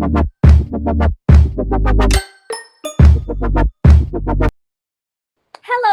Hello,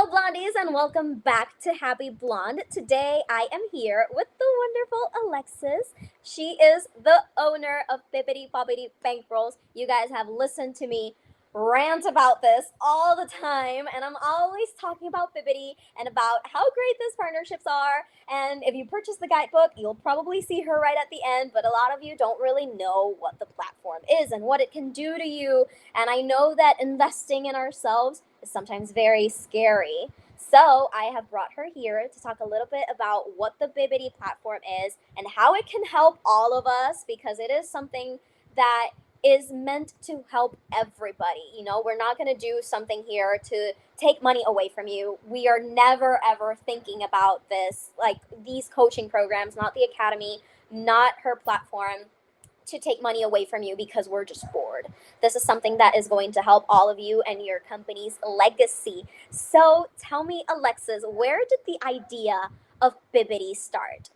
blondies, and welcome back to Happy Blonde. Today, I am here with the wonderful Alexis. She is the owner of Bippity Boppity Bankrolls. You guys have listened to me rant about this all the time, and I'm always talking about Bippity and about how great these partnerships are. And if you purchase the guidebook, you'll probably see her right at the end, but a lot of you don't really know what the platform is and what it can do to you. And I know that investing in ourselves is sometimes very scary. So I have brought her here to talk a little bit about what the Bibbidi platform is and how it can help all of us, because it is something that is meant to help everybody. You know, we're not going to do something here to take money away from you. We are never ever thinking about this, like these coaching programs, not the academy, not her platform, to take money away from you because we're just bored. This is something that is going to help all of you and your company's legacy. So tell me, Alexis, where did the idea of Bibbidi start?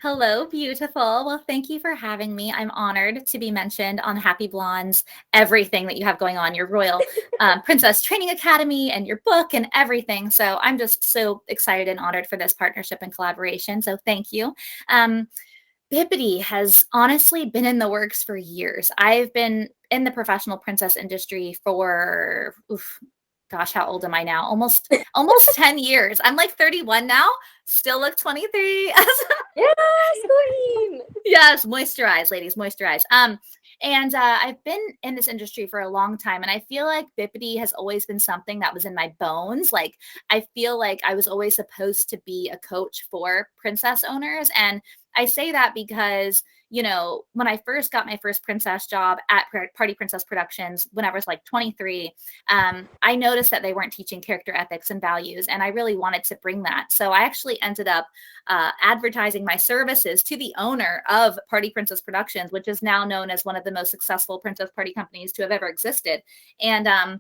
Hello, beautiful. Well, thank you for having me. I'm honored to be mentioned on Happy Blondes, everything that you have going on, your Royal Princess Training Academy and your book and everything. So I'm just so excited and honored for this partnership and collaboration. So thank you. Bippity has honestly been in the works for years. I've been in the professional princess industry for gosh, how old am I now? Almost 10 years. I'm like 31 now, still look 23. Yes, queen. Yes, moisturize, ladies, moisturize. And I've been in this industry for a long time, and I feel like Bippity has always been something that was in my bones. Like, I feel like I was always supposed to be a coach for princess owners. And I say that because, you know, when I first got my first princess job at Party Princess Productions, when I was like 23, I noticed that they weren't teaching character ethics and values, and I really wanted to bring that. So I actually ended up advertising my services to the owner of Party Princess Productions, which is now known as one of the most successful princess party companies to have ever existed. And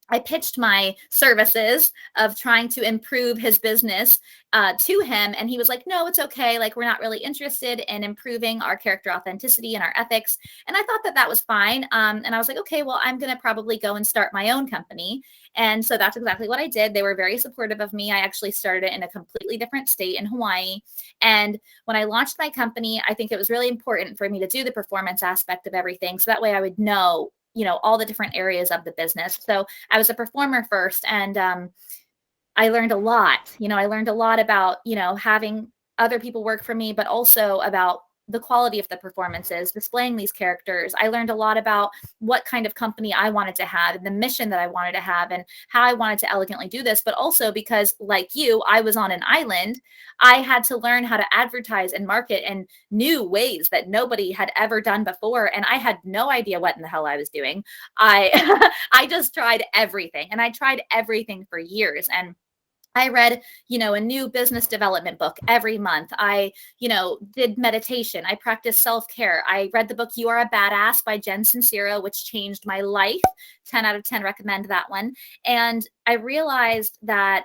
I pitched my services of trying to improve his business to him. And he was like, no, it's okay. Like, we're not really interested in improving our character authenticity and our ethics. And I thought that that was fine. And I was like, okay, well, I'm going to probably go and start my own company. And so that's exactly what I did. They were very supportive of me. I actually started it in a completely different state in Hawaii. And when I launched my company, I think it was really important for me to do the performance aspect of everything. So that way I would know, you know, all the different areas of the business. So I was a performer first, and I learned a lot. You know, I learned a lot about, you know, having other people work for me, but also about the quality of the performances, displaying these characters. I learned a lot about what kind of company I wanted to have and the mission that I wanted to have and how I wanted to elegantly do this. But also because, like you, I was on an island, I had to learn how to advertise and market in new ways that nobody had ever done before. And I had no idea what in the hell I was doing. I I just tried everything, and I tried everything for years. And I read, you know, a new business development book every month. I, you know, did meditation. I practiced self-care. I read the book You Are a Badass by Jen Sincero, which changed my life. 10 out of 10 recommend that one. And I realized that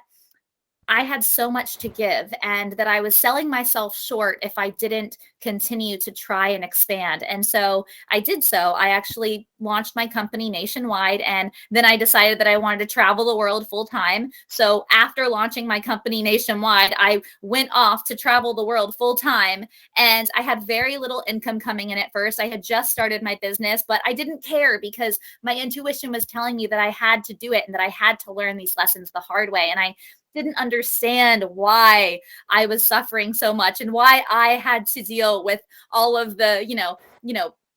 I had so much to give, and that I was selling myself short if I didn't continue to try and expand. And so I did so. I actually launched my company nationwide, and then I decided that I wanted to travel the world full time. So after launching my company nationwide, I went off to travel the world full time, and I had very little income coming in at first. I had just started my business, but I didn't care because my intuition was telling me that I had to do it and that I had to learn these lessons the hard way. And I didn't understand why I was suffering so much and why I had to deal with all of the,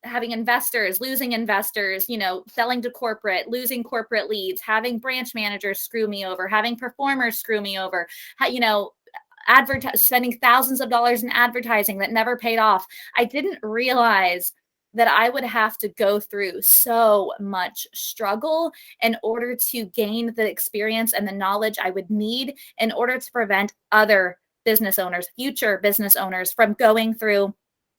having investors, losing investors, selling to corporate, losing corporate leads, having branch managers screw me over, having performers screw me over, spending thousands of dollars in advertising that never paid off. I didn't realize that I would have to go through so much struggle in order to gain the experience and the knowledge I would need in order to prevent other business owners, future business owners, from going through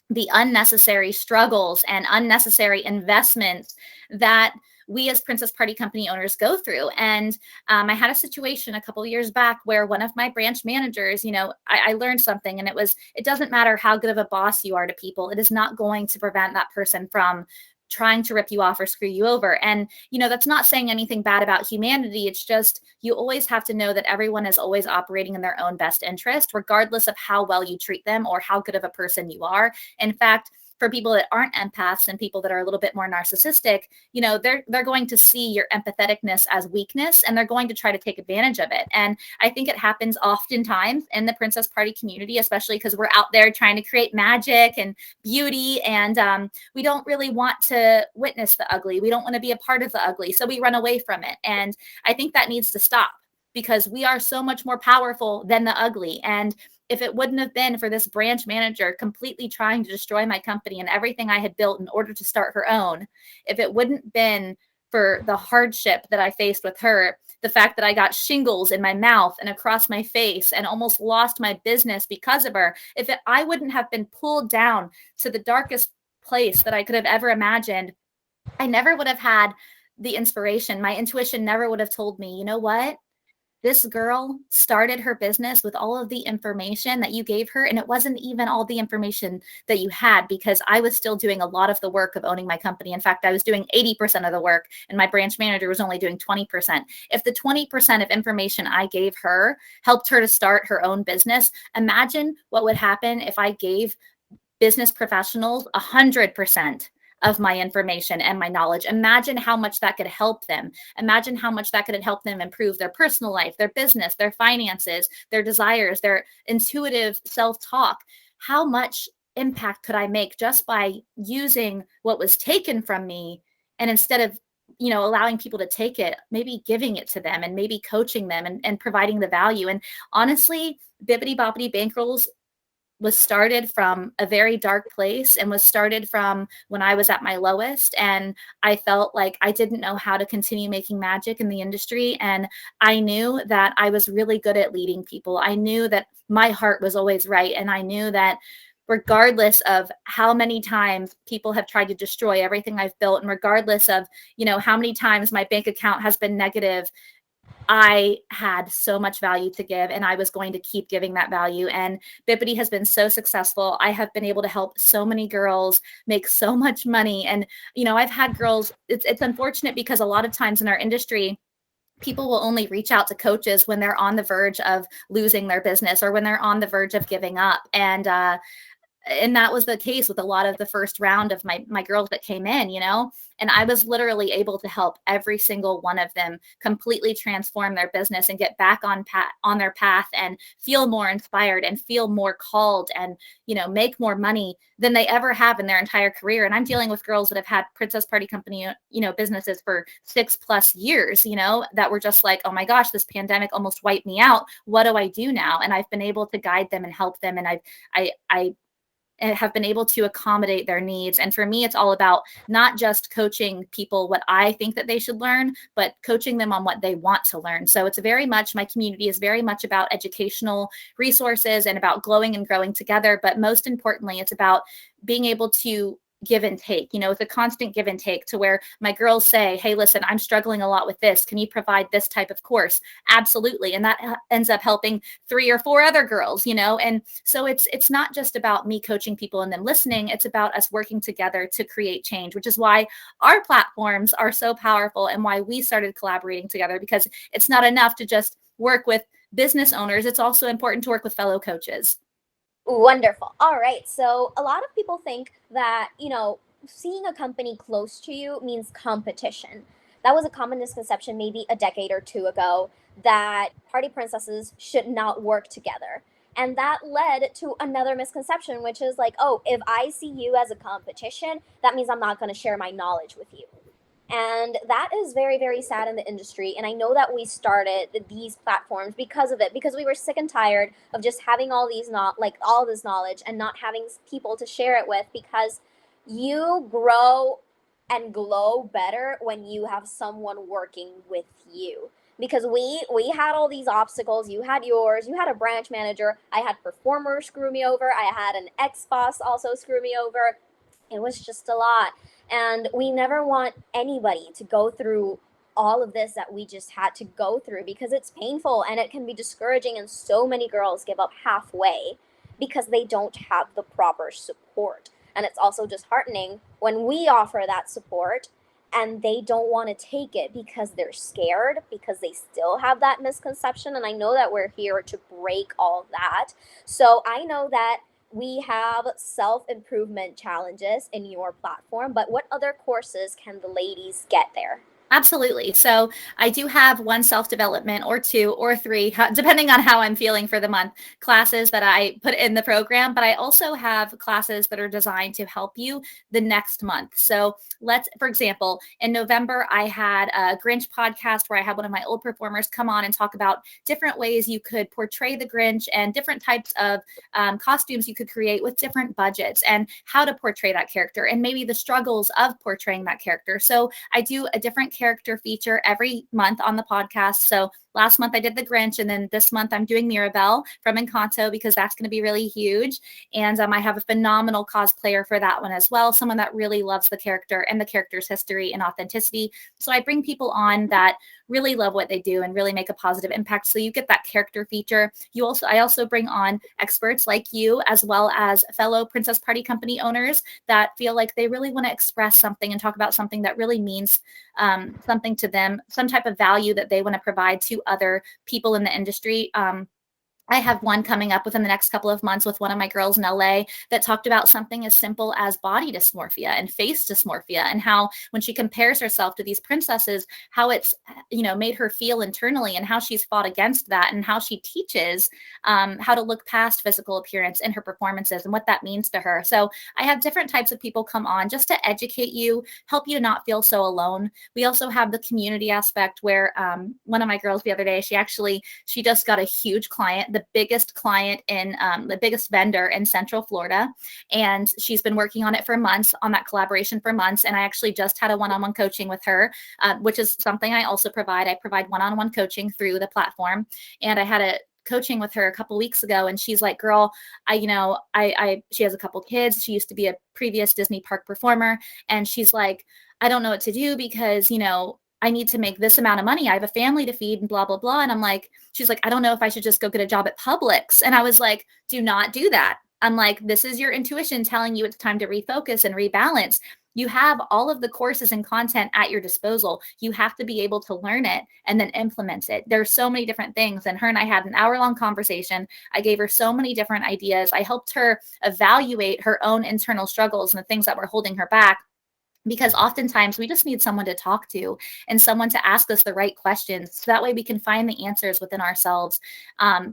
the unnecessary struggles and unnecessary investments that we as Princess Party Company owners go through. And I had a situation a couple of years back where one of my branch managers, I learned something, and it doesn't matter how good of a boss you are to people. It is not going to prevent that person from trying to rip you off or screw you over. And, that's not saying anything bad about humanity. It's just, you always have to know that everyone is always operating in their own best interest, regardless of how well you treat them or how good of a person you are. In fact, for people that aren't empaths and people that are a little bit more narcissistic, they're going to see your empatheticness as weakness, and they're going to try to take advantage of it. And I think it happens oftentimes in the princess party community, especially because we're out there trying to create magic and beauty, and we don't really want to witness the ugly. We don't want to be a part of the ugly, so we run away from it. And I think that needs to stop, because we are so much more powerful than the ugly. And if it wouldn't have been for this branch manager completely trying to destroy my company and everything I had built in order to start her own, if it wouldn't been for the hardship that I faced with her, the fact that I got shingles in my mouth and across my face and almost lost my business because of her, I wouldn't have been pulled down to the darkest place that I could have ever imagined, I never would have had the inspiration. My intuition never would have told me, you know what? This girl started her business with all of the information that you gave her, and it wasn't even all the information that you had, because I was still doing a lot of the work of owning my company. In fact, I was doing 80% of the work, and my branch manager was only doing 20%. If the 20% of information I gave her helped her to start her own business, imagine what would happen if I gave business professionals 100% of my information and my knowledge. Imagine how much that could help them. Imagine how much that could help them improve their personal life, their business, their finances, their desires, their intuitive self-talk. How much impact could I make just by using what was taken from me, and instead of allowing people to take it, maybe giving it to them and maybe coaching them and providing the value. And honestly, Bippity Boppity Bankrolls was started from a very dark place, and was started from when I was at my lowest, and I felt like I didn't know how to continue making magic in the industry. And I knew that I was really good at leading people. I knew that my heart was always right, and I knew that regardless of how many times people have tried to destroy everything I've built, and regardless of how many times my bank account has been negative, I had so much value to give, and I was going to keep giving that value. And Bippity has been so successful. I have been able to help so many girls make so much money. And, I've had girls, it's unfortunate, because a lot of times in our industry, people will only reach out to coaches when they're on the verge of losing their business, or when they're on the verge of giving up. And that was the case with a lot of the first round of my girls that came in, and I was literally able to help every single one of them completely transform their business and get back on their path, and feel more inspired, and feel more called, and make more money than they ever have in their entire career. And I'm dealing with girls that have had princess party company businesses for 6+ years, that were just like, oh my gosh, this pandemic almost wiped me out, what do I do now? And I've been able to guide them and help them, and I have been able to accommodate their needs. And for me, it's all about not just coaching people what I think that they should learn, but coaching them on what they want to learn. So it's very much, my community is very much about educational resources and about glowing and growing together. But most importantly, it's about being able to give and take. It's a constant give and take, to where my girls say, hey, listen, I'm struggling a lot with this. Can you provide this type of course? Absolutely. And that ends up helping 3 or 4 other girls, and so it's not just about me coaching people and them listening. It's about us working together to create change, which is why our platforms are so powerful, and why we started collaborating together, because it's not enough to just work with business owners. It's also important to work with fellow coaches. Wonderful. All right. So a lot of people think that, seeing a company close to you means competition. That was a common misconception maybe a decade or two ago, that party princesses should not work together. And that led to another misconception, which is like, oh, if I see you as a competition, that means I'm not going to share my knowledge with you. And that is very, very sad in the industry. And I know that we started these platforms because of it, because we were sick and tired of just having all these, not like all this knowledge, and not having people to share it with, because you grow and glow better when you have someone working with you. Because we had all these obstacles. You had yours, you had a branch manager, I had performers screw me over, I had an ex-boss also screw me over. It was just a lot. And we never want anybody to go through all of this that we just had to go through, because it's painful and it can be discouraging. And so many girls give up halfway because they don't have the proper support. And it's also disheartening when we offer that support and they don't want to take it because they're scared, because they still have that misconception. And I know that we're here to break all that. So I know that we have self improvement challenges in your platform, but what other courses can the ladies get there? Absolutely. So I do have one self-development or two or three, depending on how I'm feeling for the month, classes that I put in the program. But I also have classes that are designed to help you the next month. So for example, in November, I had a Grinch podcast where I had one of my old performers come on and talk about different ways you could portray the Grinch and different types of costumes you could create with different budgets and how to portray that character and maybe the struggles of portraying that character. So I do a different character feature every month on the podcast. So last month I did the Grinch, and then this month I'm doing Mirabelle from Encanto because that's going to be really huge. And I have a phenomenal cosplayer for that one as well, someone that really loves the character and the character's history and authenticity. So I bring people on that really love what they do and really make a positive impact. So you get that character feature. I also bring on experts like you, as well as fellow Princess Party Company owners that feel like they really want to express something and talk about something that really means something to them, some type of value that they want to provide to other people in the industry. I have one coming up within the next couple of months with one of my girls in LA that talked about something as simple as body dysmorphia and face dysmorphia, and how when she compares herself to these princesses, how it's, made her feel internally, and how she's fought against that, and how she teaches how to look past physical appearance in her performances and what that means to her. So I have different types of people come on just to educate you, help you to not feel so alone. We also have the community aspect where one of my girls the other day, she just got a huge client, the biggest client in the biggest vendor in Central Florida. And she's been working on it for months, on that collaboration for months. And I actually just had a one-on-one coaching with her, which is something I also provide. I provide one-on-one coaching through the platform. And I had a coaching with her a couple weeks ago, and she's like, girl, she has a couple kids. She used to be a previous Disney park performer. And she's like, I don't know what to do because, I need to make this amount of money. I have a family to feed and blah, blah, blah. And she's like, I don't know if I should just go get a job at Publix. And I was like, do not do that. I'm like, this is your intuition telling you it's time to refocus and rebalance. You have all of the courses and content at your disposal. You have to be able to learn it and then implement it. There's so many different things. And her and I had an hour-long conversation. I gave her so many different ideas. I helped her evaluate her own internal struggles and the things that were holding her back, because oftentimes we just need someone to talk to and someone to ask us the right questions. So that way we can find the answers within ourselves,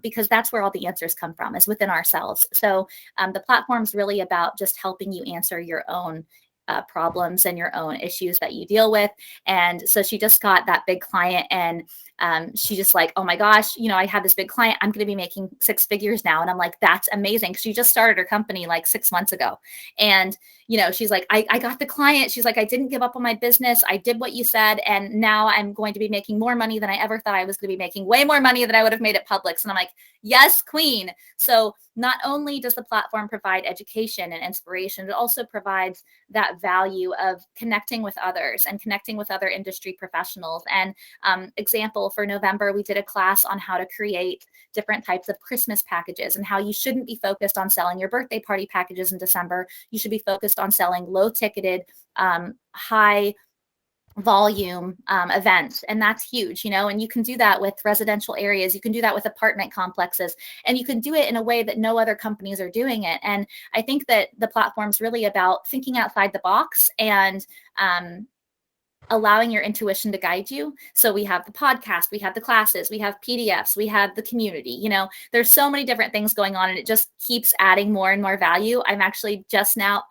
because that's where all the answers come from, is within ourselves. So the platform is really about just helping you answer your own problems and your own issues that you deal with. And so she just got that big client, and she just like, oh my gosh, I had this big client. I'm going to be making 6 figures now. And I'm like, that's amazing. She just started her company like 6 months ago. And, she's like, I got the client. She's like, I didn't give up on my business. I did what you said. And now I'm going to be making more money than I ever thought I was going to be making, way more money than I would have made at Publix. And I'm like, yes, queen. So not only does the platform provide education and inspiration, it also provides that value of connecting with others and connecting with other industry professionals. And example, for November, we did a class on how to create different types of Christmas packages and how you shouldn't be focused on selling your birthday party packages in December. You should be focused on selling low ticketed, high volume events. And that's huge, and you can do that with residential areas. You can do that with apartment complexes, and you can do it in a way that no other companies are doing it. And I think that the platform's really about thinking outside the box and allowing your intuition to guide you. So we have the podcast, we have the classes, we have PDFs, we have the community, there's so many different things going on, and it just keeps adding more and more value. I'm actually just now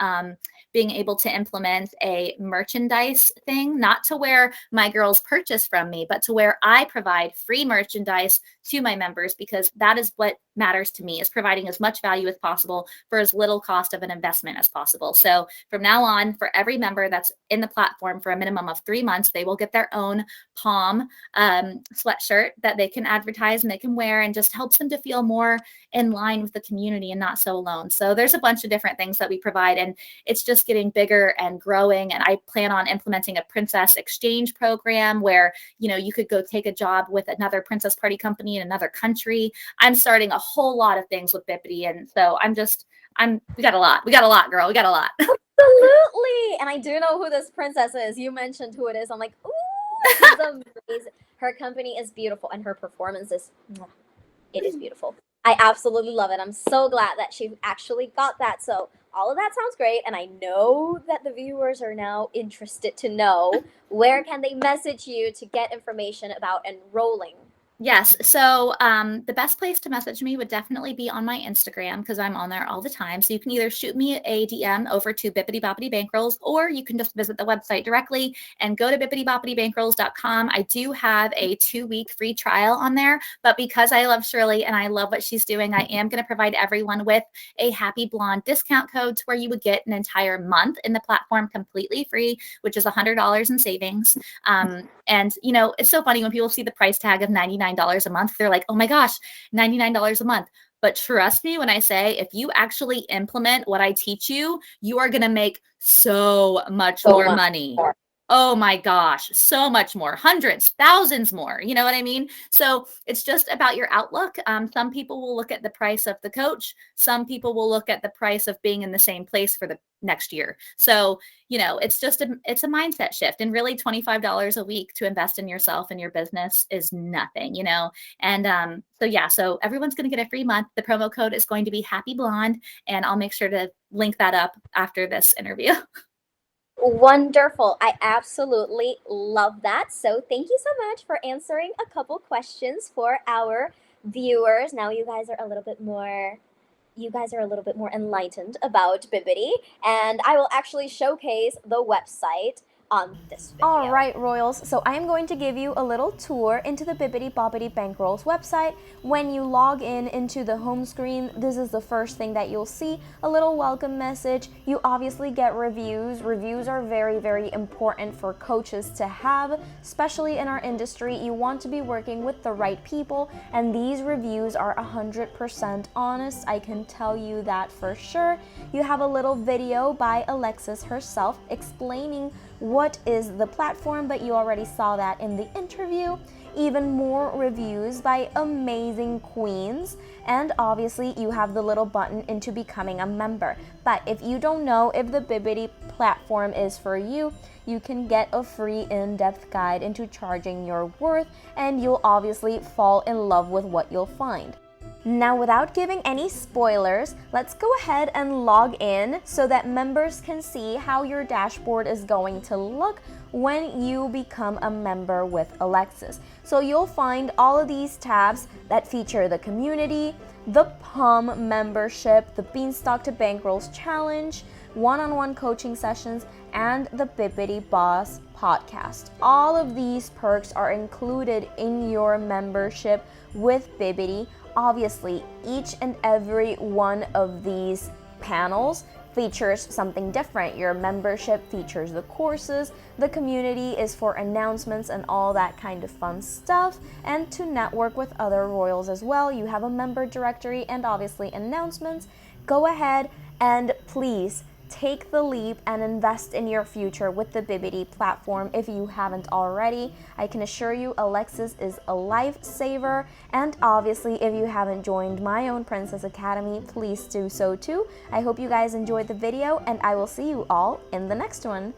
being able to implement a merchandise thing, not to where my girls purchase from me, but to where I provide free merchandise to my members, because that is what matters to me, is providing as much value as possible for as little cost of an investment as possible. So from now on, for every member that's in the platform for a minimum of 3 months, they will get their own palm sweatshirt that they can advertise and they can wear, and just helps them to feel more in line with the community and not so alone. So there's a bunch of different things that we provide, and it's just getting bigger and growing. And I plan on implementing a princess exchange program where, you could go take a job with another Princess Party company in another country. I'm starting a whole lot of things with Bippity. And so We got a lot. We got a lot, girl. We got a lot. Absolutely. And I do know who this princess is. You mentioned who it is. I'm like, ooh, she's amazing. Her company is beautiful and her performance is, it is beautiful. I absolutely love it. I'm so glad that she actually got that. So all of that sounds great. And I know that the viewers are now interested to know where can they message you to get information about enrolling. Yes. So the best place to message me would definitely be on my Instagram because I'm on there all the time. So you can either shoot me a DM over to Bippity Boppity Bankrolls, or you can just visit the website directly and go to bippityboppitybankrolls.com. I do have a 2-week free trial on there, but because I love Shirley and I love what she's doing, I am going to provide everyone with a Happy Blonde discount code to where you would get an entire month in the platform completely free, which is $100 in savings. And you know, it's so funny when people see the price tag of $99 a month, they're like, oh my gosh, $99 a month. But trust me when I say, if you actually implement what I teach you, you are going to make so much more money. Oh my gosh, so much more, hundreds, thousands more. You know what I mean? So it's just about your outlook. Some people will look at the price of the coach. Some people will look at the price of being in the same place for the next year. So, you know, it's just it's a mindset shift, and really $25 a week to invest in yourself and your business is nothing, you know? And so yeah, so everyone's going to get a free month. The promo code is going to be Happy Blonde, and I'll make sure to link that up after this interview. Wonderful. I absolutely love that. So, thank you so much for answering a couple questions for our viewers. Now you guys are a little bit more enlightened about Bibbidi, and I will actually showcase the website on this video. All right, Royals, so I am going to give you a little tour into the Bippity Boppity Bankrolls website. When you log in into the home screen, this is the first thing that you'll see, a little welcome message. You obviously get reviews. Reviews are very, very important for coaches to have, especially in our industry. You want to be working with the right people, and these reviews are 100% honest. I can tell you that for sure. You have a little video by Alexis herself explaining what is the platform, but you already saw that in the interview. Even more reviews by amazing queens, and obviously you have the little button into becoming a member. But if you don't know if the Bibbidi platform is for you, you can get a free in-depth guide into charging your worth, and you'll obviously fall in love with what you'll find. Now, without giving any spoilers, let's go ahead and log in so that members can see how your dashboard is going to look when you become a member with Alexis. So you'll find all of these tabs that feature the community, the PUM membership, the Beanstalk to Bankrolls challenge, one-on-one coaching sessions, and the Bippity Boss podcast. All of these perks are included in your membership with Bippity. Obviously, each and every one of these panels features something different. Your membership features the courses, the community is for announcements and all that kind of fun stuff, and to network with other Royals as well. You have a member directory and obviously announcements. Go ahead and please take the leap and invest in your future with the Bibbidi platform if you haven't already. I can assure you Alexis is a lifesaver, and obviously if you haven't joined my own Princess Academy, please do so too. I hope you guys enjoyed the video, and I will see you all in the next one.